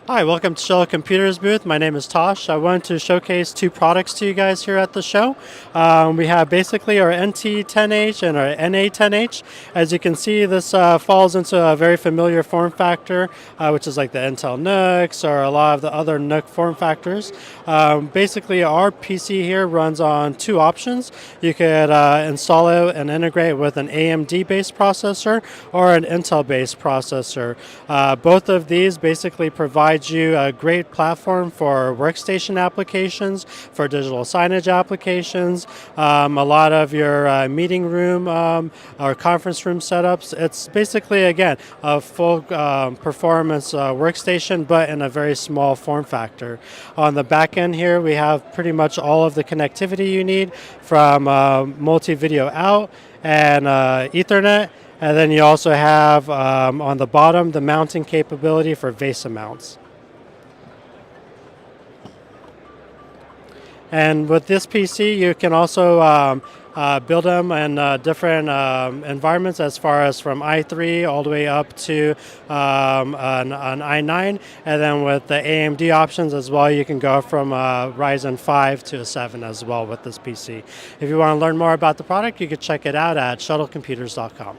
Hi, welcome to Shuttle Computers booth. My name is Tosh. I wanted to showcase two products to you guys here at the show. We have basically our NT10H and our NA10H. As you can see, this falls into a very familiar form factor, which is like the Intel NUCs or a lot of the other NUC form factors. Basically, our PC here runs on two options. You could install it and integrate with an AMD-based processor or an Intel-based processor. Both of these basically provide you a great platform for workstation applications, for digital signage applications, a lot of your meeting room or conference room setups. It's basically, again, a full performance workstation, but in a very small form factor. On the back end here, we have pretty much all of the connectivity you need from multi-video out and Ethernet. And then you also have on the bottom the mounting capability for VESA mounts. And with this PC, you can also build them in different environments, as far as from i3 all the way up to an i9. And then with the AMD options as well, you can go from Ryzen 5 to a 7 as well with this PC. If you want to learn more about the product, you can check it out at shuttlecomputers.com.